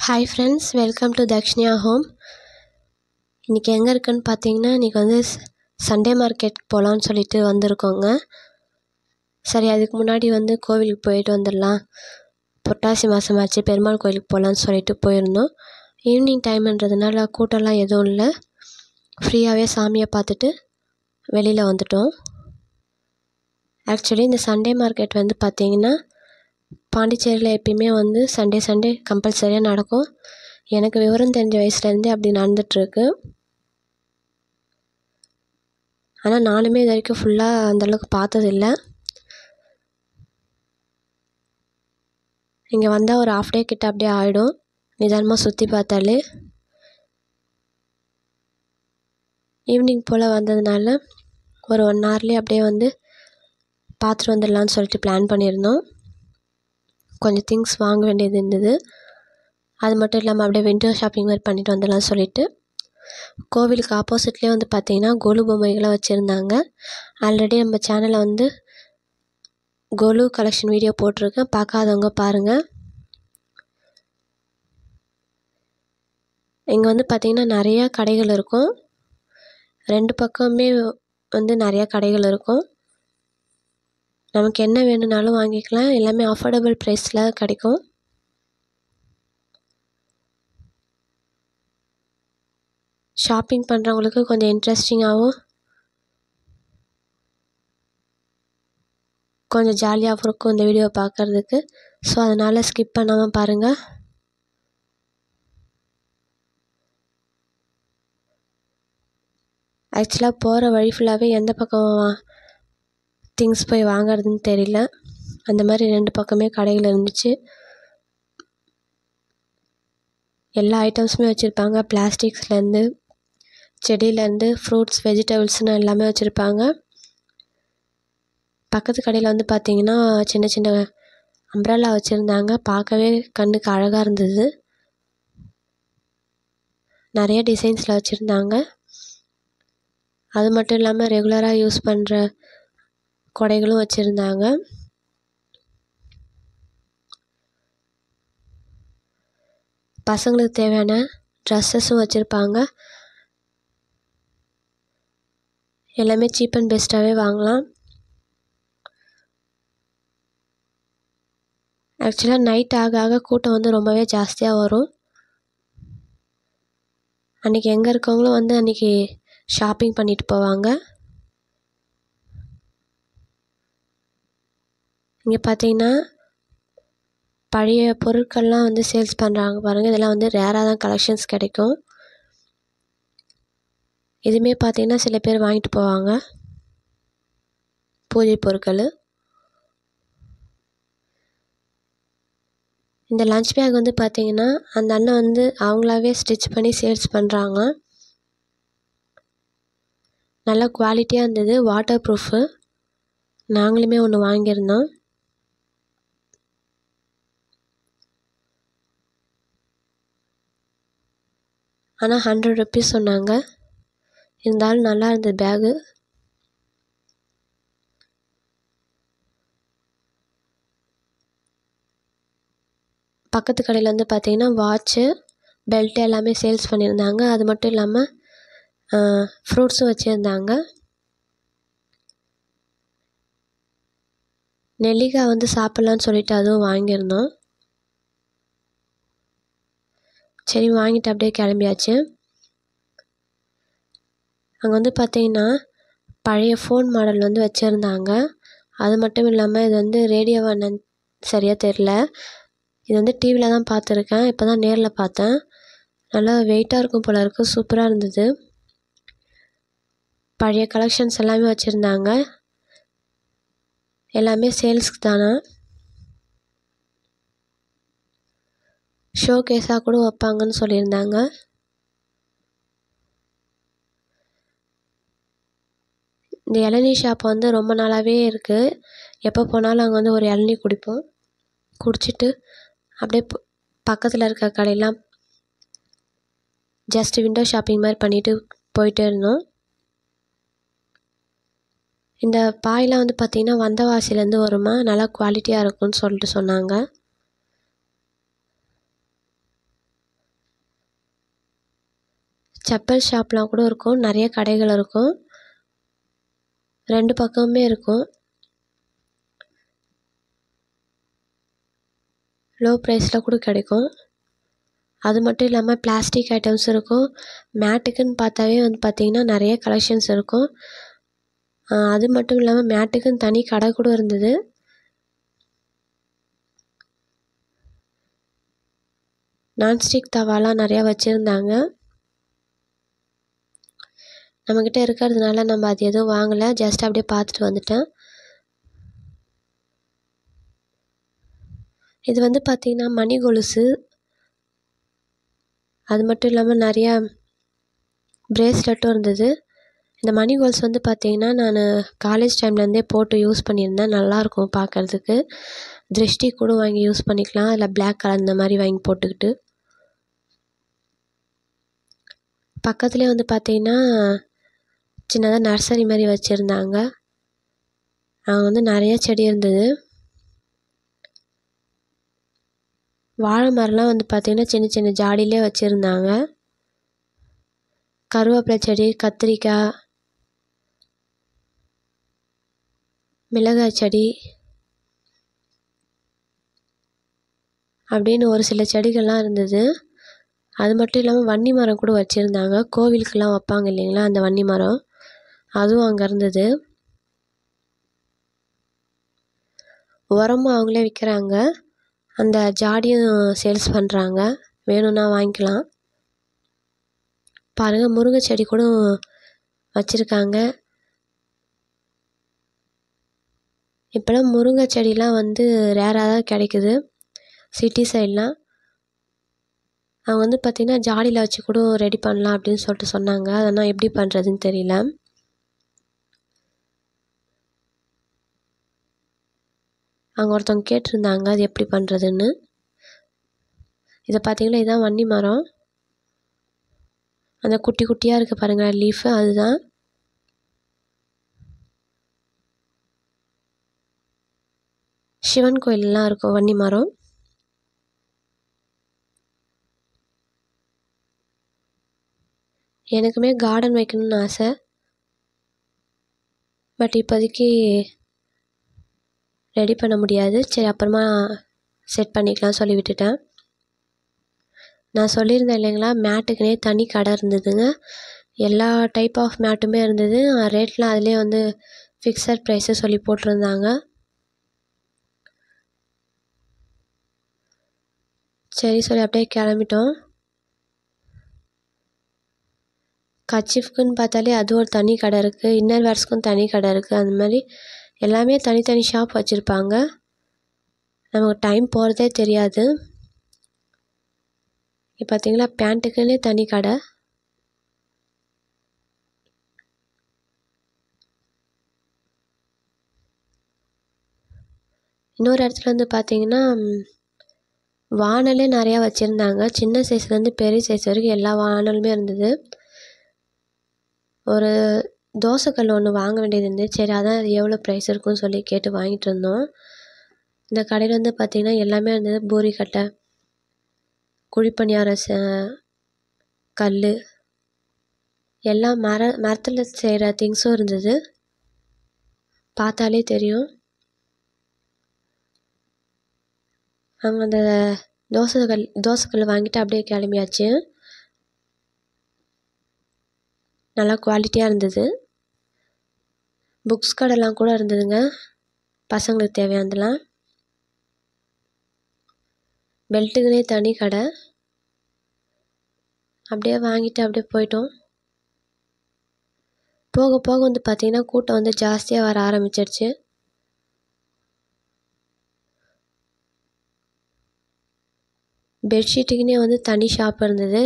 Hi friends, welcome to Dakshinya home. இன்றைக்கி எங்கே இருக்குன்னு பார்த்தீங்கன்னா, இன்றைக்கி வந்து சண்டே மார்க்கெட் போகலான்னு சொல்லிட்டு வந்திருக்கோங்க. சரி, அதுக்கு முன்னாடி வந்து கோவிலுக்கு போயிட்டு வந்துடலாம், புரட்டாசி மாதம் ஆச்சு, பெருமாள் கோவிலுக்கு போகலான்னு சொல்லிட்டு போயிருந்தோம். ஈவினிங் டைம்ன்றதுனால கூட்டம்லாம் எதுவும் இல்லை, ஃப்ரீயாகவே சாமியை பார்த்துட்டு வெளியில் வந்துட்டோம். ஆக்சுவலி இந்த சண்டே மார்க்கெட் வந்து பார்த்திங்கன்னா பாண்டிச்சேரியில் எப்பயுமே வந்து சண்டே கம்பல்சரியாக நடக்கும். எனக்கு விவரம் தெரிஞ்ச வயசுலேருந்தே அப்படி நடந்துகிட்ருக்கு. ஆனால் நானுமே இது வரைக்கும் ஃபுல்லாக அந்தளவுக்கு பார்த்ததில்லை. இங்கே வந்தால் ஒரு ஹாஃப் டே கிட்ட அப்படியே ஆகிடும், நிதானமாக சுற்றி பார்த்தாலே. ஈவினிங் போல் வந்ததுனால ஒரு 1 ஹவர்லேயே அப்படியே வந்து பார்த்துட்டு வந்துடலான்னு சொல்லிட்டு பிளான் பண்ணியிருந்தோம். கொஞ்சம் திங்ஸ் வாங்க வேண்டியது இருந்தது, அது மட்டும் இல்லாமல் அப்படியே விண்டோ ஷாப்பிங் மாதிரி பண்ணிட்டு வந்துடலாம்னு சொல்லிட்டு கோவிலுக்கு ஆப்போசிட்லேயே வந்து பார்த்திங்கன்னா கோலு பொம்மைகளை வச்சுருந்தாங்க. ஆல்ரெடி நம்ம சேனலில் வந்து கோலு கலெக்ஷன் வீடியோ போட்டிருக்கேன், பார்க்காதவங்க பாருங்கள். இங்கே வந்து பார்த்திங்கன்னா நிறையா கடைகள் இருக்கும், 2 பக்கமே வந்து நிறையா கடைகள் இருக்கும். நமக்கு என்ன வேணும்னாலும் வாங்கிக்கலாம், எல்லாமே அஃபோர்டபுள் ப்ரைஸில் கிடைக்கும். ஷாப்பிங் பண்ணுறவங்களுக்கு கொஞ்சம் இன்ட்ரெஸ்டிங்காகவும் கொஞ்சம் ஜாலியாகவும் இருக்கும் இந்த வீடியோ பார்க்குறதுக்கு. ஸோ அதனால் ஸ்கிப் பண்ணாமல் பாருங்கள். ஆக்சுவலாக போகிற வழி ஃபுல்லாகவே எந்த பக்கம் திங்ஸ் போய் வாங்குறதுன்னு தெரியல, அந்த மாதிரி 2 பக்கமே கடைகள் இருந்துச்சு. எல்லா ஐட்டம்ஸுமே வச்சுருப்பாங்க, பிளாஸ்டிக்ஸ்லேருந்து செடியிலேருந்து ஃப்ரூட்ஸ் வெஜிடபிள்ஸ்னு எல்லாமே வச்சுருப்பாங்க. பக்கத்து கடையில் வந்து பார்த்திங்கன்னா சின்ன சின்ன அம்ப்ரெல்லா வச்சுருந்தாங்க, பார்க்கவே கண்ணுக்கு அழகாக இருந்தது. நிறைய டிசைன்ஸில் வச்சுருந்தாங்க. அது மட்டும் இல்லாமல் ரெகுலராக யூஸ் பண்ணுற கொடைகளும் வச்சுருந்தாங்க. பசங்களுக்கு தேவையான ட்ரெஸ்ஸஸும் வச்சுருப்பாங்க. எல்லாமே சீப் அண்ட் பெஸ்ட்டாகவே வாங்கலாம். ஆக்சுவலாக நைட் ஆக ஆக கூட்டம் வந்து ரொம்பவே ஜாஸ்தியாக வரும். அன்றைக்கி எங்கே இருக்கவங்களும் வந்து அன்றைக்கி ஷாப்பிங் பண்ணிட்டு போவாங்க. இங்கே பார்த்திங்கன்னா பழைய பொருட்கள்லாம் வந்து சேல்ஸ் பண்ணுறாங்க பாருங்கள். இதெல்லாம் வந்து ரேராக தான் கலெக்ஷன்ஸ் கிடைக்கும். இதுவுமே பார்த்திங்கன்னா சில பேர் வாங்கிட்டு போவாங்க, பூஜை பொருட்கள். இந்த லஞ்ச் பேக் வந்து பார்த்திங்கன்னா அந்த அண்ணன் வந்து அவங்களாவே ஸ்டிச் பண்ணி சேல்ஸ் பண்ணுறாங்க. நல்ல குவாலிட்டியாக இருந்தது, வாட்டர் ப்ரூஃபு. நாங்களுமே ஒன்று வாங்கியிருந்தோம். ஆனால் 100 ருப்பீஸ் சொன்னாங்க, இருந்தாலும் நல்லா இருந்தது பேகு. பக்கத்து கடையில் வந்து பார்த்திங்கன்னா வாட்சு, பெல்ட் எல்லாமே சேல்ஸ் பண்ணியிருந்தாங்க. அது மட்டும் இல்லாமல் ஃப்ரூட்ஸும் வச்சுருந்தாங்க. நெல்லிக்காய் வந்து சாப்பிட்லான்னு சொல்லிட்டு அதுவும் வாங்கியிருந்தோம். சரி, வாங்கிட்டு அப்படியே கிளம்பியாச்சு. அங்கே வந்து பார்த்திங்கன்னா பழைய ஃபோன் மாடல் வந்து வச்சுருந்தாங்க. அது மட்டும் இல்லாமல் இது வந்து ரேடியோவா என்னன்னு சரியாக தெரில, இது வந்து டிவியில் தான் பார்த்துருக்கேன், இப்போ தான் நேரில் பார்த்தேன். நல்லா வெயிட்டாக இருக்கும் போல இருக்குது, சூப்பராக இருந்தது. பழைய கலெக்ஷன்ஸ் எல்லாமே வச்சுருந்தாங்க, எல்லாமே சேல்ஸ்க்கு தானே. ஷோ கேஸாக கூட வைப்பாங்கன்னு சொல்லியிருந்தாங்க. இந்த இளநீ ஷாப் வந்து ரொம்ப நாளாகவே இருக்குது. எப்போ போனாலும் அங்கே வந்து ஒரு இளநீ குடிச்சிட்டு அப்படியே பக்கத்தில் இருக்க கடையெல்லாம் ஜஸ்ட் விண்டோ ஷாப்பிங் மாதிரி பண்ணிவிட்டு போயிட்டே இருந்தோம். இந்த பாயெலாம் வந்து பார்த்திங்கன்னா வந்தவாசிலேருந்து வருமா, நல்லா குவாலிட்டியாக இருக்கும்னு சொல்லிட்டு சொன்னாங்க. செப்பல் ஷாப்லாம் கூட இருக்கும், நிறைய கடைகள் இருக்கும், 2 பக்கமுமே இருக்கும். லோ ப்ரைஸில் கூட கிடைக்கும். அது மட்டும் இல்லாமல் பிளாஸ்டிக் ஐட்டம்ஸ் இருக்கும். மேட்டுக்குன்னு பார்த்தாவே வந்து பார்த்திங்கன்னா நிறைய கலெக்ஷன்ஸ் இருக்கும். அது மட்டும் இல்லாமல் மேட்டுக்குன்னு தனி கடை கூட இருந்தது. நான்ஸ்டிக் தவாலாம் நிறையா வச்சுருந்தாங்க. நம்மக்கிட்ட இருக்கிறதுனால நம்ம அது எதுவும் வாங்கலை, ஜஸ்ட் அப்படியே பார்த்துட்டு வந்துட்டேன். இது வந்து பார்த்திங்கன்னா மணி கொலுசு, அது மட்டும் இல்லாமல் நிறையா பிரேஸ்லெட்டும் இருந்தது. இந்த மணி கொலுசு வந்து பார்த்திங்கன்னா நான் காலேஜ் டைம்லேருந்தே போட்டு யூஸ் பண்ணியிருந்தேன், நல்லாயிருக்கும் பார்க்குறதுக்கு. திருஷ்டி கூட வாங்கி யூஸ் பண்ணிக்கலாம், இல்லை பிளாக் கலர் இந்த மாதிரி வாங்கி போட்டுக்கிட்டு. பக்கத்துலேயே வந்து பார்த்திங்கன்னா சின்னதாக நர்சரி மாதிரி வச்சுருந்தாங்க. அங்கே வந்து நிறைய செடி இருந்தது. வாழை மரம்லாம் வந்து பார்த்திங்கன்னா சின்ன சின்ன ஜாடியிலே வச்சுருந்தாங்க. கருவேப்பிலை செடி, கத்திரிக்காய், மிளகாய் செடி அப்படின்னு ஒரு சில செடிகள்லாம் இருந்தது. அது மட்டும் இல்லாமல் வன்னி மரம் கூட வச்சுருந்தாங்க, கோவிலுக்கெல்லாம் வைப்பாங்க இல்லைங்களா அந்த வன்னி மரம், அதுவும் அங்கே இருந்தது. உரமும் அவங்களே விற்கிறாங்க, அந்த ஜாடியும் சேல்ஸ் பண்ணுறாங்க, வேணும்னா வாங்கிக்கலாம். பாருங்கள், முருங்கை செடி கூட வச்சுருக்காங்க. இப்போலாம் முருங்கை செடிலாம் வந்து ரேராக தான் கிடைக்குது சிட்டி சைட்லாம். அவங்க வந்து பார்த்திங்கன்னா ஜாடியில் வச்சு கூட ரெடி பண்ணலாம் அப்படின்னு சொல்லிட்டு சொன்னாங்க. அதனால் எப்படி பண்ணுறதுன்னு தெரியல. அங்கே ஒருத்தவங்க கேட்டிருந்தாங்க அது எப்படி பண்ணுறதுன்னு. இதை பார்த்திங்கன்னா இதுதான் வன்னி மரம், அந்த குட்டி குட்டியாக இருக்குது பாருங்கள் லீஃபு, அதுதான். சிவன் கோயிலெலாம் இருக்கும் வன்னி மரம். எனக்குமே கார்டன் வைக்கணும்னு ஆசை, பட் இப்போதைக்கு ரெடி பண்ண முடியாது. சரி அப்புறமா செட் பண்ணிக்கலாம் சொல்லி விட்டுட்டேன். நான் சொல்லியிருந்தேன் இல்லைங்களா, மேட்டுக்குனே தனி கடை இருந்ததுங்க. எல்லா டைப் ஆஃப் மேட்டுமே இருந்தது. ரேட்லாம் அதிலே வந்து ஃபிக்ஸட் ப்ரைஸை சொல்லி போட்டிருந்தாங்க. சரி சொல்லி அப்படியே கிளம்பிட்டோம். கர்ச்சீஃப்க்குன்னு பார்த்தாலே அது ஒரு தனி கடை இருக்குது, இன்னர் வேர்ஸ்க்கும் தனி கடை இருக்குது. அந்த மாதிரி எல்லாமே தனித்தனி ஷாப் வச்சுருப்பாங்க, நமக்கு டைம் போகிறதே தெரியாது. இப்போ பார்த்திங்களா பேண்ட்டுக்குன்னே தனி கடை. இன்னொரு இடத்துல வந்து பார்த்திங்கன்னா வானலே நிறையா வச்சுருந்தாங்க, சின்ன சைஸ்லேருந்து பெரிய சைஸ் வரைக்கும் எல்லா வானலுமே இருந்தது. ஒரு தோசைக்கல் ஒன்று வாங்க வேண்டியது இருந்தது. சரி அதான் அது எவ்வளோ ப்ரைஸ் இருக்குன்னு சொல்லி கேட்டு வாங்கிட்டு இருந்தோம். இந்த கடையில் வந்து பார்த்திங்கன்னா எல்லாமே இருந்தது, பூரிக்கட்டை, குழிப்பணியார கல், எல்லாம் மரத்தில் செய்கிற திங்ஸும் இருந்தது, பார்த்தாலே தெரியும். அங்கே அந்த தோசைக்கல் வாங்கிட்டு அப்படியே கிளம்பியாச்சு. நல்லா குவாலிட்டியாக இருந்தது. புக்ஸ் கடைலாம் கூட இருந்ததுங்க, பசங்களுக்கு தேவையானதெல்லாம். பெல்ட்டுக்குனே தனி கடை. அப்படியே வாங்கிட்டு அப்படியே போயிட்டோம். போக போக வந்து பார்த்திங்கன்னா கூட்டம் வந்து ஜாஸ்தியாக வர ஆரம்பிச்சிடுச்சு. பெட்ஷீட்டுக்குன்னே வந்து தனி ஷாப் இருந்தது,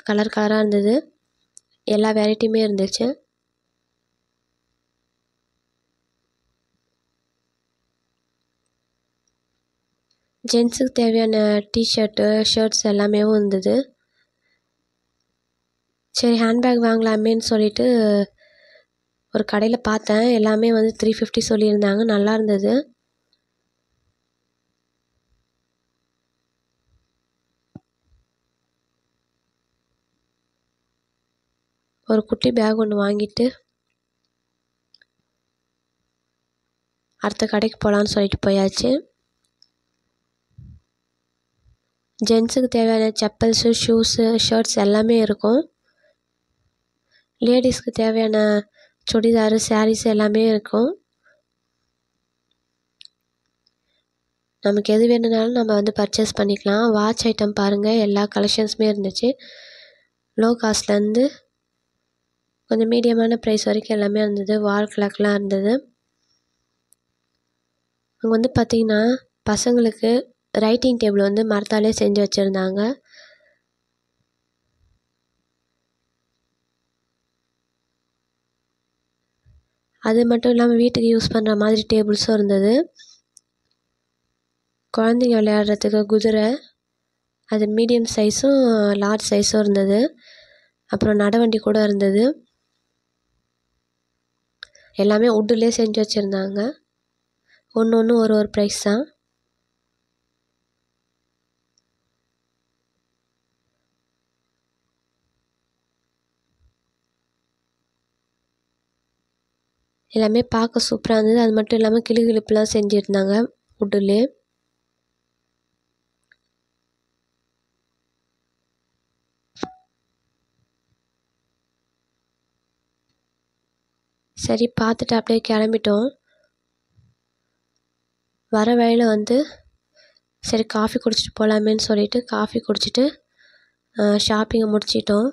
கலர் கலராக இருந்தது, எல்லா வெரைட்டியுமே இருந்துச்சு. ஜென்ஸுக்கு தேவையான டிஷர்ட்டு, ஷர்ட்ஸ் எல்லாமே இருந்தது. சரி ஹேண்ட்பேக் வாங்கலாமேன்னு சொல்லிட்டு ஒரு கடையில் பார்த்தேன், எல்லாமே வந்து 350 சொல்லியிருந்தாங்க, நல்லா இருந்தது. ஒரு குட்டி பேக் ஒன்று வாங்கிட்டு அடுத்த கடைக்கு போகலான்னு சொல்லிட்டு போயாச்சு. ஜென்ஸுக்கு தேவையான செப்பல்ஸு, ஷூஸு, ஷர்ட்ஸ் எல்லாமே இருக்கும். லேடிஸ்க்கு தேவையான சுடிதாரு, சாரீஸ் எல்லாமே இருக்கும். நமக்கு எது வேணும்னாலும் நம்ம வந்து பர்ச்சேஸ் பண்ணிக்கலாம். வாட்ச் ஐட்டம் பாருங்கள், எல்லா கலெக்ஷன்ஸுமே இருந்துச்சு. லோ காஸ்ட்லேருந்து கொஞ்சம் மீடியமான ப்ரைஸ் வரைக்கும் எல்லாமே இருந்தது. வால் கிளாக்லாம் இருந்தது. அங்கே வந்து பார்த்திங்கன்னா பசங்களுக்கு ரைட்டிங் டேபிள் வந்து மரத்தாலே செஞ்சு வச்சுருந்தாங்க. அது மட்டும் இல்லாமல் வீட்டுக்கு யூஸ் பண்ணுற மாதிரி டேபிள்ஸும் இருந்தது. குழந்தைங்க விளையாடுறதுக்கு குதிரை, அது மீடியம் சைஸும் லார்ஜ் சைஸும் இருந்தது. அப்புறம் நடவண்டி கூட இருந்தது. எல்லாமே வுட்டுலேயே செஞ்சு வச்சுருந்தாங்க. ஒன்று ஒரு ப்ரைஸ் தான். எல்லாமே பார்க்க சூப்பராக இருந்தது. அது மட்டும் இல்லாமல் கிளுகிளுப்புலாம் செஞ்சுருந்தாங்க வுட்டுலே. சரி பார்த்துட்டு அப்படியே கிளம்பிட்டோம். வர வழியில் வந்து சரி காஃபி குடிச்சிட்டு போகலாமேன்னு சொல்லிட்டு காஃபி குடிச்சிட்டு ஷாப்பிங்கை முடிச்சிட்டோம்.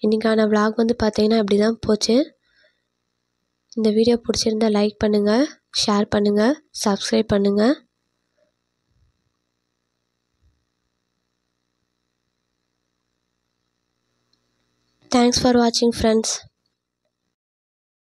இன்றைக்கான vlog வந்து பார்த்திங்கன்னா இப்படி தான் போச்சு. இந்த வீடியோ பிடிச்சிருந்தா லைக் பண்ணுங்கள், ஷேர் பண்ணுங்கள், சப்ஸ்கிரைப் பண்ணுங்கள். Thanks for watching friends.